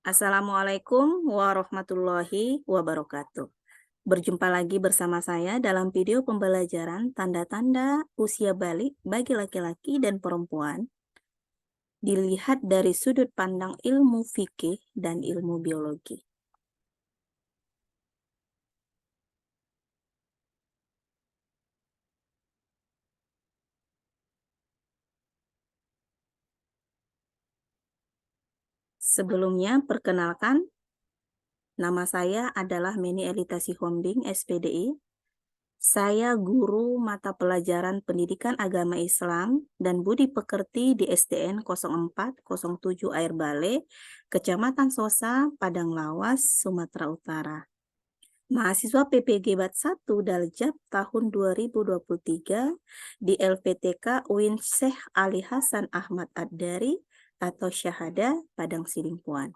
Assalamualaikum warahmatullahi wabarakatuh. Berjumpa lagi bersama saya dalam video pembelajaran tanda-tanda usia balik bagi laki-laki dan perempuan, dilihat dari sudut pandang ilmu fikih dan ilmu biologi. Sebelumnya, perkenalkan, nama saya adalah Meni Elita Sihombing, SPDI. Saya guru mata pelajaran Pendidikan Agama Islam dan Budi Pekerti di SDN 0407 Air Bale, Kecamatan Sosa, Padang Lawas, Sumatera Utara. Mahasiswa PPG Bat 1 Daljab tahun 2023 di LPTK UIN Syekh Ali Hasan Ahmad Ad-Dari atau Syahada Padang Sidimpuan.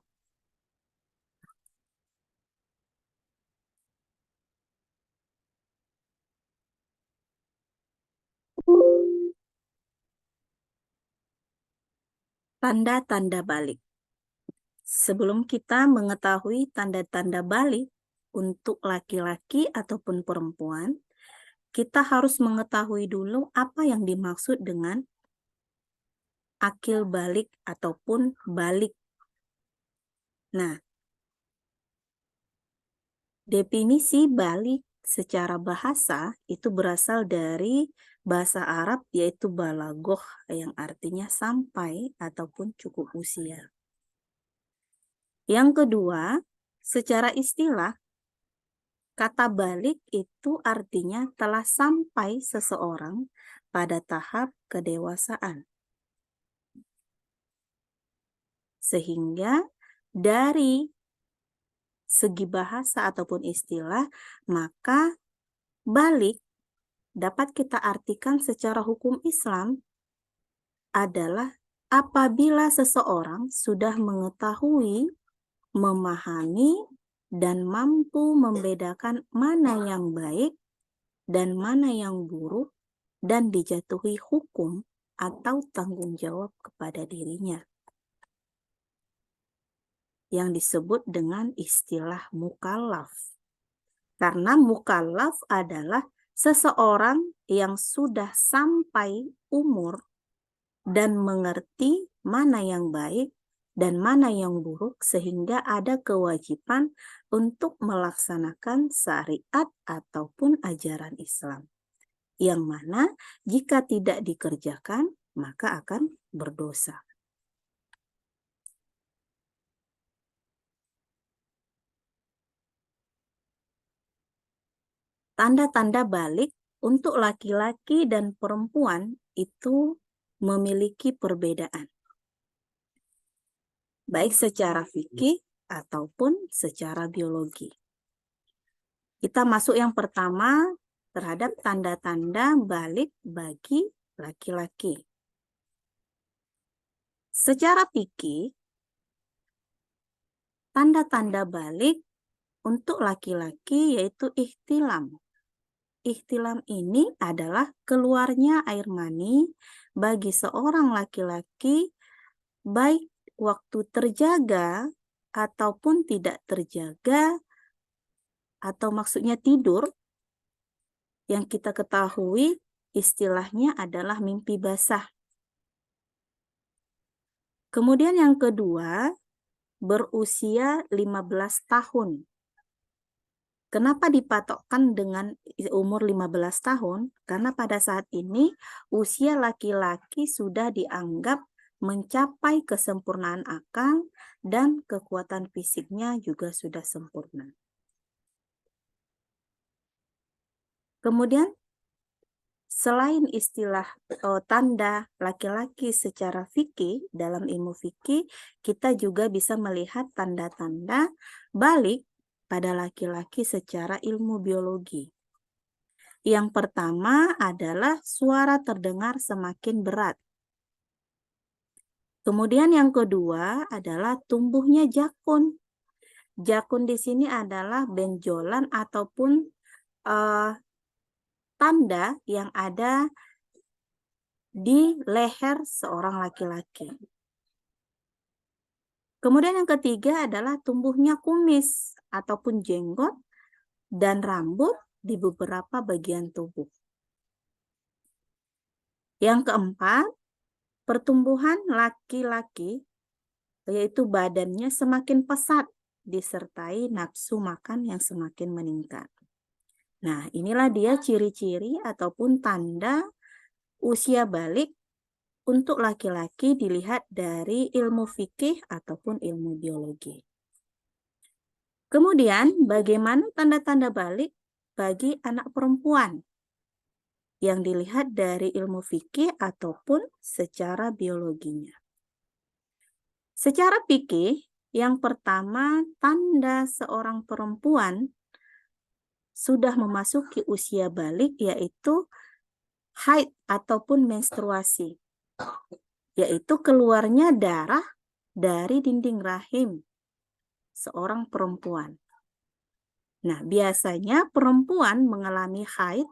Tanda-tanda balik. Sebelum kita mengetahui tanda-tanda balik untuk laki-laki ataupun perempuan, kita harus mengetahui dulu apa yang dimaksud dengan akil balik ataupun balik. Nah, definisi balik secara bahasa itu berasal dari bahasa Arab yaitu balagoh yang artinya sampai ataupun cukup usia. Yang kedua, secara istilah, kata balik itu artinya telah sampai seseorang pada tahap kedewasaan. Sehingga dari segi bahasa ataupun istilah, maka balik dapat kita artikan secara hukum Islam adalah apabila seseorang sudah mengetahui, memahami, dan mampu membedakan mana yang baik dan mana yang buruk dan dijatuhi hukum atau tanggung jawab kepada dirinya, yang disebut dengan istilah mukallaf. Karena mukallaf adalah seseorang yang sudah sampai umur dan mengerti mana yang baik dan mana yang buruk sehingga ada kewajiban untuk melaksanakan syariat ataupun ajaran Islam. Yang mana jika tidak dikerjakan maka akan berdosa. Tanda-tanda balik untuk laki-laki dan perempuan itu memiliki perbedaan, baik secara fikih ataupun secara biologi. Kita masuk yang pertama terhadap tanda-tanda balik bagi laki-laki. Secara fikih, tanda-tanda balik untuk laki-laki yaitu ihtilam. Ihtilam ini adalah keluarnya air mani bagi seorang laki-laki baik waktu terjaga ataupun tidak terjaga atau maksudnya tidur, yang kita ketahui istilahnya adalah mimpi basah. Kemudian yang kedua, berusia 15 tahun. Kenapa dipatokkan dengan umur 15 tahun? Karena pada saat ini usia laki-laki sudah dianggap mencapai kesempurnaan akal dan kekuatan fisiknya juga sudah sempurna. Kemudian selain istilah tanda laki-laki secara fikih, dalam ilmu fikih kita juga bisa melihat tanda-tanda balik pada laki-laki secara ilmu biologi. Yang pertama adalah suara terdengar semakin berat. Kemudian yang kedua adalah tumbuhnya jakun. Jakun di sini adalah benjolan ataupun tanda yang ada di leher seorang laki-laki. Kemudian yang ketiga adalah tumbuhnya kumis ataupun jenggot dan rambut di beberapa bagian tubuh. Yang keempat, pertumbuhan laki-laki, yaitu badannya semakin pesat disertai nafsu makan yang semakin meningkat. Nah, inilah dia ciri-ciri ataupun tanda usia balik untuk laki-laki dilihat dari ilmu fikih ataupun ilmu biologi. Kemudian, bagaimana tanda-tanda balik bagi anak perempuan yang dilihat dari ilmu fikih ataupun secara biologinya? Secara fikih, yang pertama, tanda seorang perempuan sudah memasuki usia balik yaitu haid ataupun menstruasi, yaitu keluarnya darah dari dinding rahim seorang perempuan. Nah, biasanya perempuan mengalami haid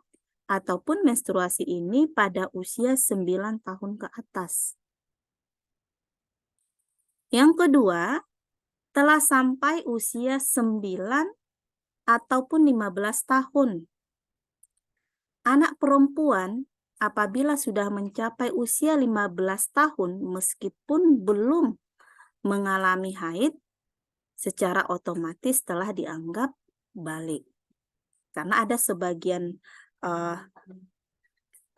ataupun menstruasi ini pada usia 9 tahun ke atas. Yang kedua, telah sampai usia 9 ataupun 15 tahun. Anak perempuan apabila sudah mencapai usia 15 tahun meskipun belum mengalami haid, secara otomatis telah dianggap balik. Karena ada sebagian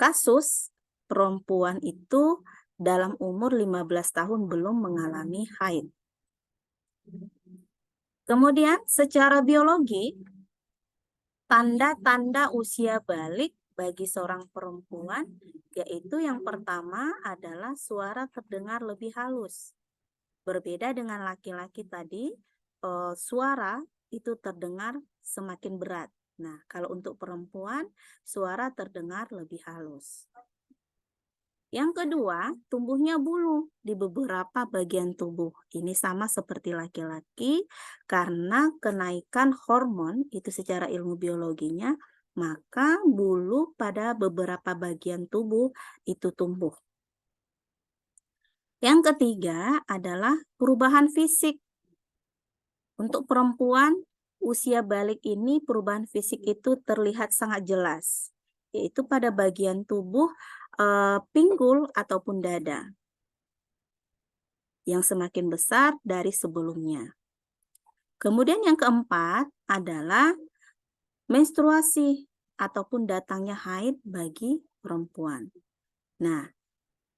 kasus perempuan itu dalam umur 15 tahun belum mengalami haid. Kemudian secara biologi, tanda-tanda usia balik bagi seorang perempuan yaitu yang pertama adalah suara terdengar lebih halus. Berbeda dengan laki-laki tadi, suara itu terdengar semakin berat. Nah, kalau untuk perempuan, suara terdengar lebih halus. Yang kedua, tumbuhnya bulu di beberapa bagian tubuh. Ini sama seperti laki-laki, karena kenaikan hormon itu secara ilmu biologinya, maka bulu pada beberapa bagian tubuh itu tumbuh. Yang ketiga adalah perubahan fisik. Untuk perempuan, usia balik ini perubahan fisik itu terlihat sangat jelas, yaitu pada bagian tubuh pinggul ataupun dada yang semakin besar dari sebelumnya. Kemudian yang keempat adalah menstruasi ataupun datangnya haid bagi perempuan. Nah,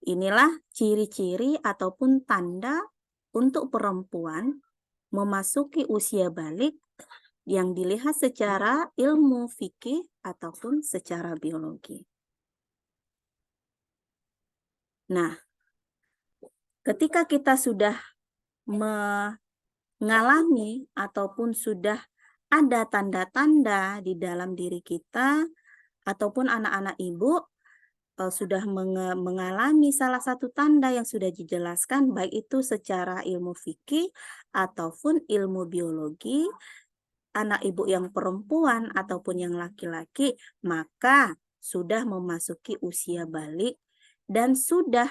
inilah ciri-ciri ataupun tanda untuk perempuan memasuki usia balik yang dilihat secara ilmu fikih ataupun secara biologi. Nah, ketika kita sudah mengalami ataupun sudah ada tanda-tanda di dalam diri kita ataupun anak-anak ibu sudah mengalami salah satu tanda yang sudah dijelaskan, baik itu secara ilmu fikih ataupun ilmu biologi, anak ibu yang perempuan ataupun yang laki-laki, maka sudah memasuki usia balik dan sudah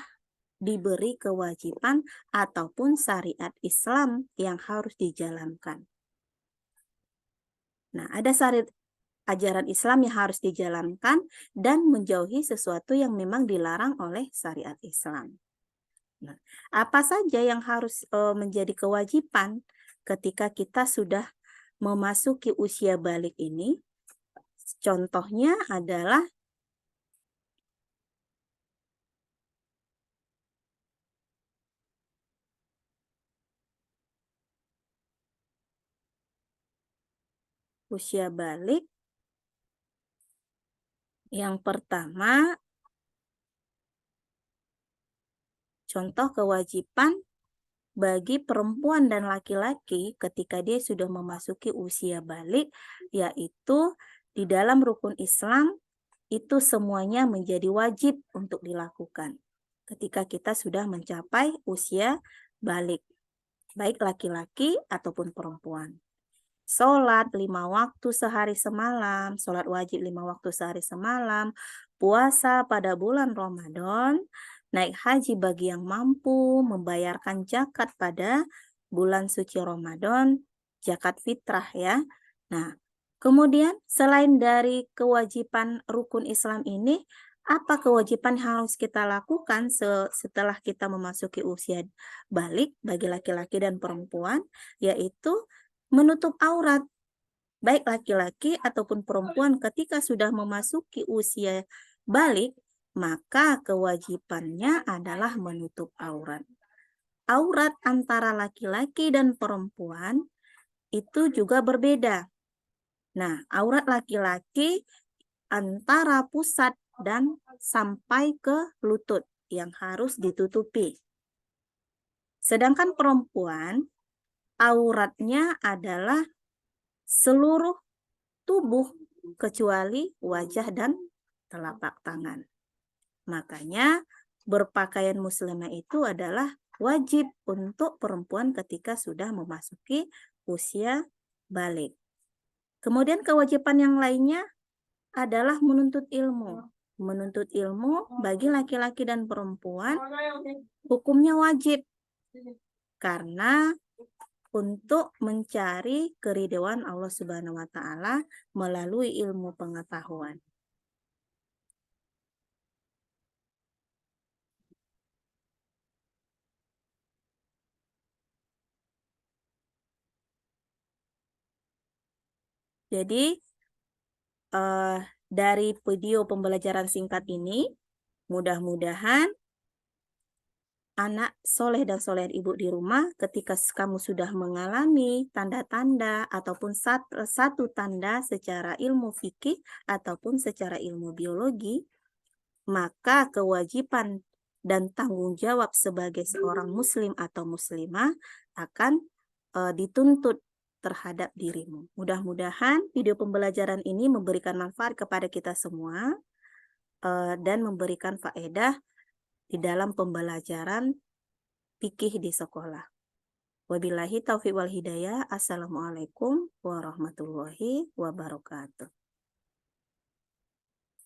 diberi kewajiban ataupun syariat Islam yang harus dijalankan. Nah, ada syariat ajaran Islam yang harus dijalankan dan menjauhi sesuatu yang memang dilarang oleh syariat Islam. Nah, apa saja yang harus menjadi kewajiban ketika kita sudah memasuki usia balik ini? Contohnya adalah usia balik yang pertama, contoh kewajiban bagi perempuan dan laki-laki ketika dia sudah memasuki usia balik, yaitu di dalam rukun Islam itu semuanya menjadi wajib untuk dilakukan ketika kita sudah mencapai usia balik, baik laki-laki ataupun perempuan. Sholat 5 waktu sehari semalam, sholat wajib 5 waktu sehari semalam, puasa pada bulan Ramadan, naik haji bagi yang mampu, membayarkan zakat pada bulan suci Ramadan, zakat fitrah ya. Nah, kemudian selain dari kewajiban rukun Islam ini, apa kewajiban yang harus kita lakukan setelah kita memasuki usia balik bagi laki-laki dan perempuan, yaitu menutup aurat. Baik laki-laki ataupun perempuan ketika sudah memasuki usia balik, maka kewajibannya adalah menutup aurat. Aurat antara laki-laki dan perempuan itu juga berbeda. Nah, aurat laki-laki antara pusat dan sampai ke lutut yang harus ditutupi. Sedangkan perempuan, auratnya adalah seluruh tubuh kecuali wajah dan telapak tangan. Makanya berpakaian muslimah itu adalah wajib untuk perempuan ketika sudah memasuki usia balik. Kemudian kewajiban yang lainnya adalah menuntut ilmu. Menuntut ilmu bagi laki-laki dan perempuan hukumnya wajib. Karena untuk mencari keridhaan Allah Subhanahu wa taala melalui ilmu pengetahuan. Jadi dari video pembelajaran singkat ini, mudah-mudahan anak soleh dan soleh ibu di rumah ketika kamu sudah mengalami tanda-tanda ataupun satu tanda secara ilmu fikih ataupun secara ilmu biologi, maka kewajiban dan tanggung jawab sebagai seorang muslim atau muslimah akan dituntut terhadap dirimu. Mudah-mudahan video pembelajaran ini memberikan manfaat kepada kita semua dan memberikan faedah di dalam pembelajaran fikih di sekolah. Wabillahi taufiq wal hidayah. Assalamualaikum warahmatullahi wabarakatuh.